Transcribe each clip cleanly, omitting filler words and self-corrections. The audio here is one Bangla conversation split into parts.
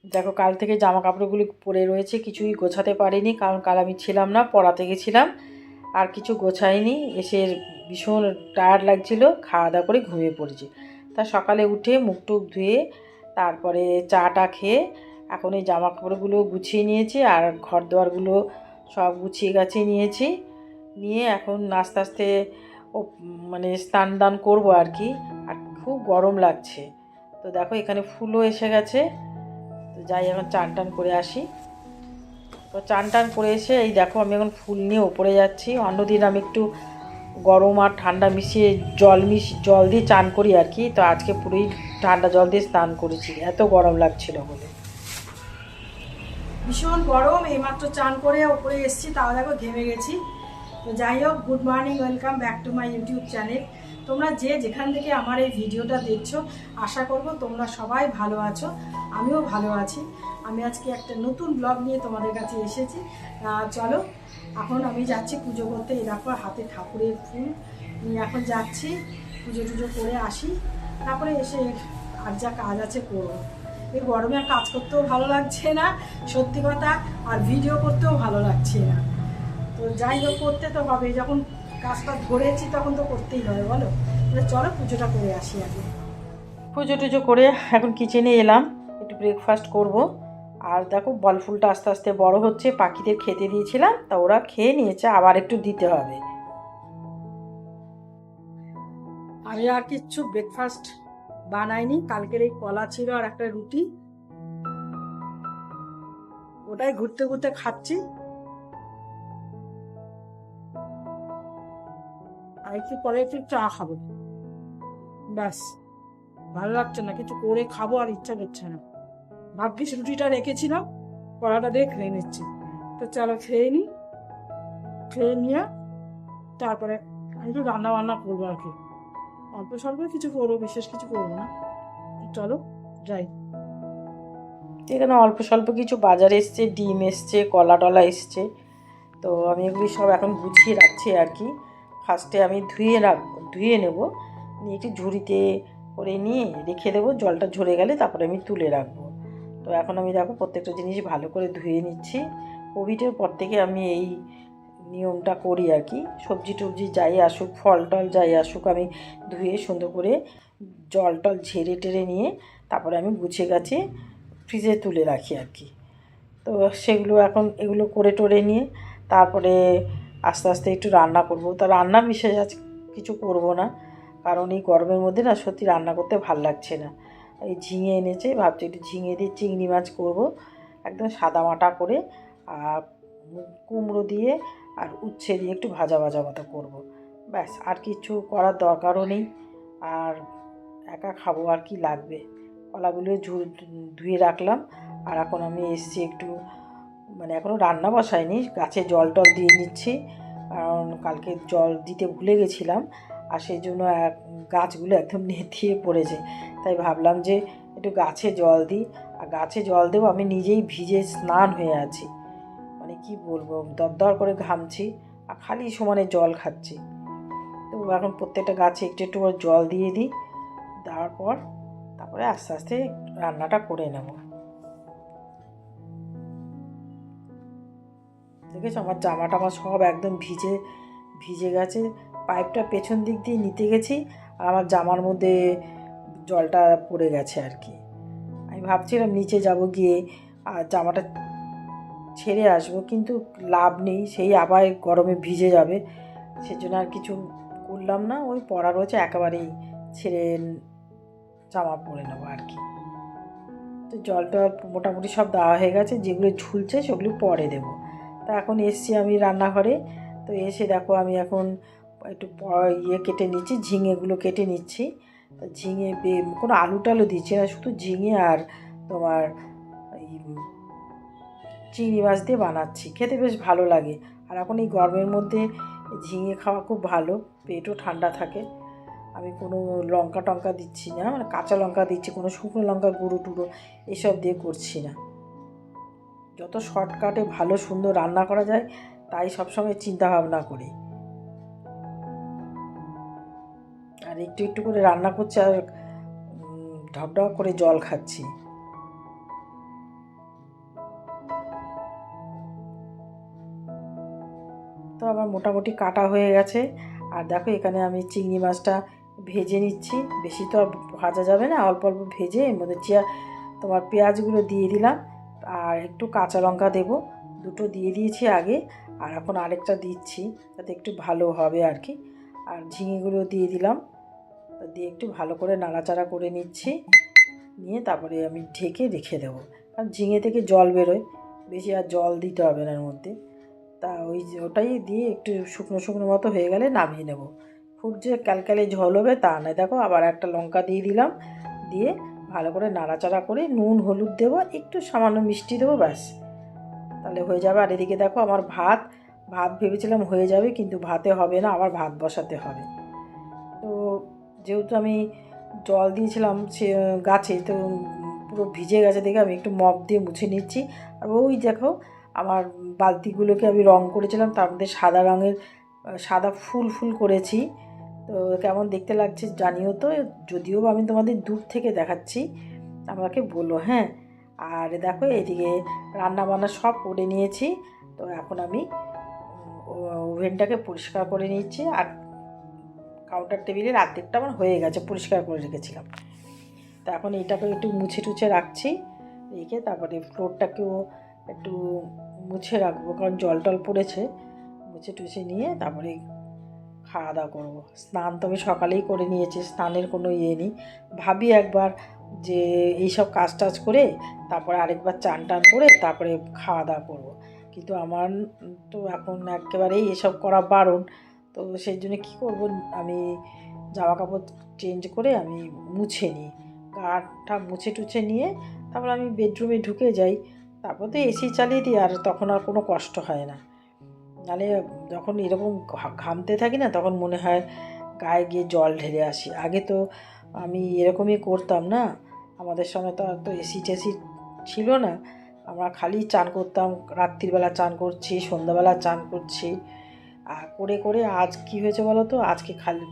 দেখো কাল থেকে জামা কাপড়গুলি পরে রয়েছে, কিছুই গোছাতে পারিনি কারণ কাল আমি ছিলাম না, পড়াতে গেছিলাম। আর কিছু গোছাইনি, এসে ভীষণ টায়ার্ড লাগছিল, খাওয়া দাওয়া করে ঘুমিয়ে পড়েছি। তা সকালে উঠে মুখ টুক ধুয়ে তারপরে চাটা খেয়ে এখন এই জামা কাপড়গুলো গুছিয়ে নিয়েছি আর ঘর দুয়ারগুলো সব গুছিয়ে গাছিয়ে নিয়েছি। নিয়ে এখন আস্তে আস্তে ও মানে স্নান দান করবো আর কি। আর খুব গরম লাগছে। তো দেখো এখানে ফুলও এসে গেছে। তো যাই এখন চান টান করে আসি। তো চান টান করে এসে এই দেখো আমি এখন ফুল নিয়ে ওপরে যাচ্ছি। অন্যদিন আমি একটু গরম আর ঠান্ডা মিশিয়ে জল দিয়ে চান করি আর কি। তো আজকে পুরোই ঠান্ডা জল দিয়ে স্নান করেছি, এত গরম লাগছিল বলে। ভীষণ গরম, এইমাত্র চান করে ওপরে এসেছি, তাও দেখো ঘেমে গেছি। তো যাই হোক, good morning, welcome back to my YouTube channel. তোমরা যে যেখান থেকে আমার এই ভিডিওটা দেখছো, আশা করব তোমরা সবাই ভালো আছো, আমিও ভালো আছি। আমি আজকে একটা নতুন ব্লগ নিয়ে তোমাদের কাছে এসেছি। চলো এখন আমি যাচ্ছি পুজো করতে। এই দেখো হাতে ঠাকুরের ফুল নিয়ে এখন যাচ্ছি, পুজো টুজো করে আসি, তারপরে এসে আর যা কাজ আছে করবো। এই গরমে আর কাজ করতেও ভালো লাগছে না সত্যি কথা, আর ভিডিও করতেও ভালো লাগছে না। তো যাই হোক, করতে তো হবে, যখন কাজটা ধরেছি তখন তো করতেই হবে, বলো। তাহলে চলো পুজোটা করে আসি আগে। পুজো টুজো করে এখন কিচেনে এলাম, একটু ব্রেকফাস্ট করব। আর দেখো বল ফুলটা আস্তে আস্তে বড় হচ্ছে, পাখিদের খেতে দিয়েছিলাম, তা ওরা খেয়ে নিয়েছে, আবার একটু দিতে হবে। আমি আর কিচ্ছু ব্রেকফাস্ট বানাইনি, কালকের এই কলা ছিল আর একটা রুটি, ওটাই ঘুরতে ঘুরতে খাচ্ছি। আর একটু পরে একটু চা খাবো, ব্যাস। ভালো লাগছে না, কিছু করে খাবো আর ইচ্ছা করছে না। ভাগ্যিস রুটিটা রেখেছিলাম, কড়াটা দিয়ে খেয়ে নিচ্ছি। তো চলো খেয়ে নিই, খেয়ে নিয়ে তারপরে আমি একটু রান্না বান্না করবো আর কি। অল্প স্বল্প কিছু করবো, বিশেষ কিছু করবো না। চলো যাই। এখানে অল্প স্বল্প কিছু বাজার এসছে, ডিম এসছে, কলা টলা এসছে। তো আমি এগুলি সব এখন গুছিয়ে রাখছি আর কি। ফার্স্টে আমি ধুয়ে নেব, নিয়ে একটু ঝুড়িতে করে নিয়ে রেখে দেবো, জলটা ঝরে গেলে তারপরে আমি তুলে রাখবো। তো এখন আমি দেখো প্রত্যেকটা জিনিস ভালো করে ধুয়ে নিচ্ছি। কোভিডের পর থেকে আমি এই নিয়মটা করি আর কি। সবজি টবজি যাই আসুক, ফল টল যাই আসুক, আমি ধুয়ে সুন্দর করে জল টল ঝেড়ে টেরে নিয়ে তারপরে আমি গুছিয়ে গাছে ফ্রিজে তুলে রাখি আর কি। তো সেগুলো এখন এগুলো করে টোরে নিয়ে তারপরে আস্তে আস্তে একটু রান্না করব। তা রান্না বিশেষ আজ কিছু করব না, কারণ এই গরমের মধ্যে না সত্যি রান্না করতে ভাল লাগছে না। এই ঝিঙে এনেছে, ভাবছি একটু ঝিঙে দিয়ে চিংড়ি মাছ করব, একদম সাদা মাটা করে। আর কুমড়ো দিয়ে আর উচ্ছে দিয়ে একটু ভাজা ভাজা মতো করব। ব্যাস, আর কিছু করার দরকারও নেই। আর একা খাবো আর কি লাগবে। কলাগুলো ধুয়ে রাখলাম। আর এখন আমি এসছি একটু, মানে এখনও রান্না বসাইনি, গাছে জল টল দিয়ে নিচ্ছি, কারণ কালকে জল দিতে ভুলে গেছিলাম। আর সেই জন্য গাছগুলো একদম নেতিয়ে পড়েছে। তাই ভাবলাম যে একটু গাছে জল দিই। আর গাছে জল দেবো, আমি নিজেই ভিজে স্নান হয়ে আছি, মানে কি বলবো, দরদর করে ঘামছি আর খালি সমানে জল খাচ্ছি। তো এখন প্রত্যেকটা গাছে একটু একটু করে জল দিয়ে দিই, দেওয়ার পর তারপরে আস্তে আস্তে রান্নাটা করে নেব। দেখেছো আমার জামা টামা সব একদম ভিজে ভিজে গেছে। পাইপটা পেছন দিক দিয়ে নিতে গেছি আর আমার জামার মধ্যে জলটা পড়ে গেছে আর কি। আমি ভাবছিলাম নিচে যাব, গিয়ে আর জামাটা ছেড়ে আসবো, কিন্তু লাভ নেই, সেই আবার গরমে ভিজে যাবে। সেজন্য আর কিছু করলাম না, ওই পরা রয়েছে একেবারেই ছেড়ে জামা পরে নেবো আর কি। তো জলটা মোটামুটি সব দেওয়া হয়ে গেছে, যেগুলো ঝুলছে সেগুলো পরে দেবো। তা এখন এসছি আমি রান্নাঘরে। তো এসে দেখো আমি এখন একটু কেটে নিচ্ছি, ঝিঙেগুলো কেটে নিচ্ছি। তো ঝিঙে কোনো আলু টালু দিচ্ছি না, শুধু ঝিঙে আর তোমার এই চিংড়ি মাছ দিয়ে বানাচ্ছি, খেতে বেশ ভালো লাগে। আর এখন এই গরমের মধ্যে ঝিঙে খাওয়া খুব ভালো, পেটও ঠান্ডা থাকে। আমি কোনো লঙ্কা টঙ্কা দিচ্ছি না, মানে কাঁচা লঙ্কা দিচ্ছি, কোনো শুকনো লঙ্কা গুঁড়ো টুড়ো এসব দিয়ে করছি না। যত শর্টকাটে ভালো সুন্দর রান্না করা যায় তাই সবসময় চিন্তা ভাবনা করি। আর একটু একটু করে রান্না করছি আর ঢকঢক করে জল খাচ্ছি। তো আমার মোটামুটি কাটা হয়ে গেছে। আর দেখো এখানে আমি চিংড়ি মাছটা ভেজে নিচ্ছি, বেশি তো আর ভাজা যাবে না, অল্প অল্প ভেজে এর মধ্যে তোমার পেঁয়াজগুলো দিয়ে দিলাম আর একটু কাঁচা লঙ্কা দেবো, দুটো দিয়ে দিয়েছি আগে আর এখন আরেকটা দিচ্ছি যাতে একটু ভালো হবে আর কি। আর ঝিঙেগুলো দিয়ে দিলাম, দিয়ে একটু ভালো করে নাড়াচাড়া করে নিচ্ছি, নিয়ে তারপরে আমি ঢেকে রেখে দেবো, কারণ ঝিঙে থেকে জল বেরোয়, বেশি আর জল দিতে হবে না এর মধ্যে। তা ওটাই দিয়ে একটু শুকনো শুকনো মতো হয়ে গেলে নামিয়ে নেব। খুব যে ক্যালক্যালে ঝোল হবে তা নয়। দেখো আবার একটা লঙ্কা দিয়ে দিলাম, দিয়ে ভালো করে নাড়াচাড়া করে নুন হলুদ দেবো, একটু সামান্য মিষ্টি দেবো, ব্যাস তাহলে হয়ে যাবে। আর এদিকে দেখো আমার ভাত ভেবেছিলাম হয়ে যাবে, কিন্তু ভাতে হবে না, আবার ভাত বসাতে হবে। তো যেহেতু আমি জল দিয়েছিলাম সে গাছে, তো পুরো ভিজে গেছে দেখে আমি একটু মপ দিয়ে মুছে নিচ্ছি। আর ওই দেখো আমার বালতিগুলোকে আমি রং করেছিলাম, তার মধ্যে সাদা রঙের সাদা ফুল ফুল করেছি। তো কেমন দেখতে লাগছে জানিও তো, যদিও আমি তোমাদের দূর থেকে দেখাচ্ছি, আমাকে বলো হ্যাঁ। আর দেখো এদিকে রান্না বান্না সব করে নিয়েছি। তো এখন আমি ওভেনটাকে পরিষ্কার করে নিচ্ছি। আর কাউন্টার টেবিলের অর্ধেকটা আমার হয়ে গেছে, পরিষ্কার করে রেখেছিলাম। তো এখন এইটাকে একটু মুছে টুছে রাখছি, রেখে তারপরে ফ্লোরটাকেও একটু মুছে রাখবো, কারণ জল টল পড়েছে। মুছে টুছে নিয়ে তারপরে খাওয়া দাওয়া করবো। স্নান তো আমি সকালেই করে নিয়েছি, স্নানের কোনো ইয়ে নেই। ভাবি একবার যে এইসব কাজ টাজ করে তারপরে আরেকবার চান টান করে তারপরে খাওয়া দাওয়া করবো, কিন্তু আমার তো এখন একেবারেই এসব করা বারণ। তো সেই জন্য কী করবো, আমি জামা কাপড় চেঞ্জ করে আমি মুছে নিই, গাটা মুছে টুছে নিয়ে তারপর আমি বেডরুমে ঢুকে যাই। তারপর তো এসি চালিয়ে দিই, আর তখন আর কোনো কষ্ট হয় না। নাহলে যখন এরকম ঘামতে থাকি না, তখন মনে হয় গায়ে গিয়ে জল ঢেলে আসি। আগে তো আমি এরকমই করতাম না, আমাদের সময় তো আর তো এসি টেসি ছিল না, আমরা খালি চান করতাম, রাত্রিবেলা চান করছি, সন্ধ্যাবেলা চান করছি। আর করে করে আজ কি হয়েছে বলো তো, আজকে খালি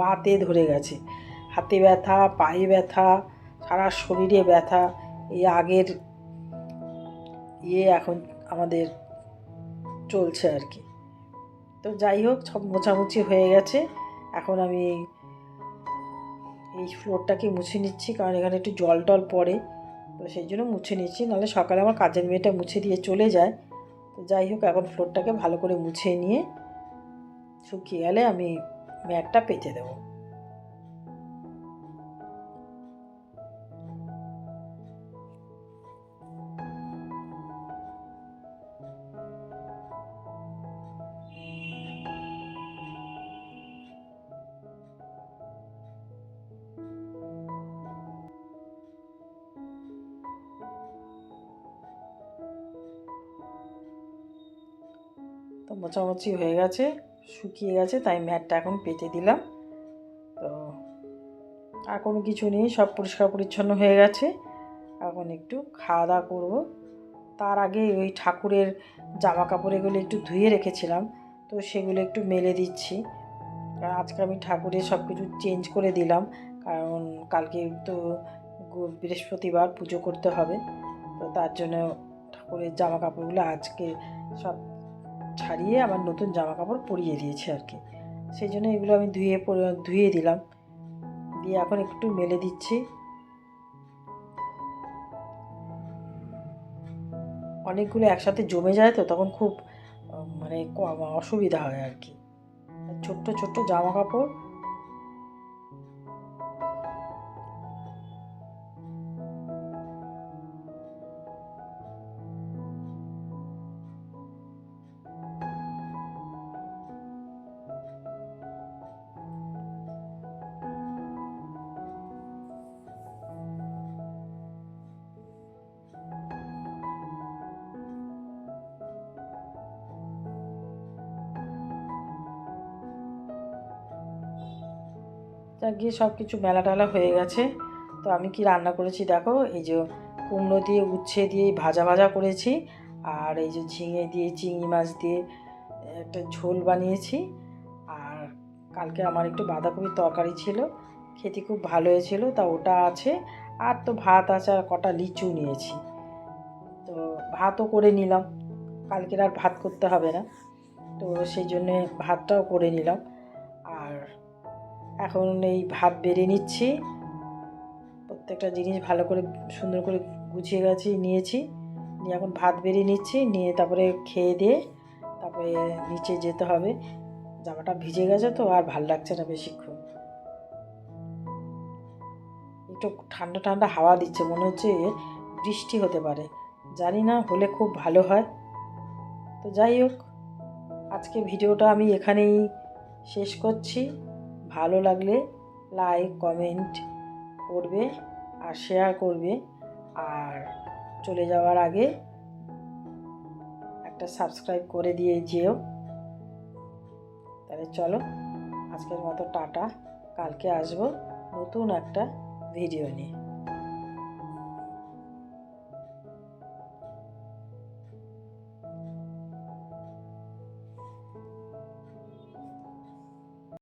বাতে ধরে গেছে, হাতে ব্যথা, পায়ে ব্যথা, সারা শরীরে ব্যথা। এই আগের এখন আমাদের চলছে আর কি। তো যাই হোক, সব মোছামুছি হয়ে গেছে। এখন আমি এই ফ্লোরটাকে মুছে নিচ্ছি, কারণ এখানে একটু জল টল পড়ে, তো সেই জন্য মুছে নিচ্ছি, নাহলে সকালে আমার কাজের মেয়েটা মুছে দিয়ে চলে যায়। তো যাই হোক, এখন ফ্লোরটাকে ভালো করে মুছে নিয়ে শুকিয়ে গেলে আমি ম্যাটটা পেতে দেবো। তো মোছামুছি হয়ে গেছে, শুকিয়ে গেছে, তাই ম্যাটটা এখন পেতে দিলাম। তো আর কোনো কিছু নেই, সব পরিষ্কার পরিচ্ছন্ন হয়ে গেছে। এখন একটু খাওয়া দাওয়া করবো। তার আগে ওই ঠাকুরের জামা কাপড় এগুলো একটু ধুয়ে রেখেছিলাম, তো সেগুলো একটু মেলে দিচ্ছি। কারণ আজকে আমি ঠাকুরের সব কিছু চেঞ্জ করে দিলাম, কারণ কালকে তো বৃহস্পতিবার পুজো করতে হবে। তো তার জন্য ঠাকুরের জামা কাপড়গুলো আজকে সব ছাড়িয়ে আবার নতুন জামা কাপড় পরিয়ে দিয়েছি আর কি। সেই জন্য এগুলো আমি ধুয়ে দিলাম, দিয়ে এখন একটু মেলে দিচ্ছি। অনেকগুলো একসাথে জমে যায়, তো তখন খুব মানে অসুবিধা হয় আর কি। ছোট্ট ছোট্ট জামা কাপড়। গিয়ে সব কিছু মেলা টেলা হয়ে গেছে। তো আমি কি রান্না করেছি দেখো, এই যে কুমড়ো দিয়ে উচ্ছে দিয়ে ভাজা ভাজা করেছি, আর এই যে ঝিঙে দিয়ে চিংড়ি মাছ দিয়ে একটা ঝোল বানিয়েছি। আর কালকে আমার একটু বাঁধাকপির তরকারি ছিল, খেতে খুব ভালো হয়েছিল, তা ওটা আছে। আর তো ভাত আছে, আর কটা লিচু নিয়েছি, তো ভাতও করে নিলাম, কালকের আর ভাত করতে হবে না। তো সেই জন্যে ভাতটাও করে নিলাম। আর এখন এই ভাত বেড়ে নিচ্ছি, প্রত্যেকটা জিনিস ভালো করে সুন্দর করে গুছিয়ে নিয়েছি, নিয়ে এখন ভাত বেড়ে নিচ্ছি, নিয়ে তারপরে খেয়ে দিয়ে তারপরে নিচে যেতে হবে। জামাটা ভিজে গেছে তো আর ভাল লাগছে না বেশিক্ষণ। একটু ঠান্ডা ঠান্ডা হাওয়া দিচ্ছে, মনে হচ্ছে বৃষ্টি হতে পারে, জানি না, হলে খুব ভালো হয়। তো যাই হোক, আজকে ভিডিওটা আমি এখানেই শেষ করছি। ভালো লাগলে লাইক কমেন্ট করবে আর শেয়ার করবে, আর চলে যাওয়ার আগে একটা সাবস্ক্রাইব করে দিয়ে যেও। তাহলে চলো, আজকের মতো টাটা, কালকে আসবো নতুন একটা ভিডিও নিয়ে।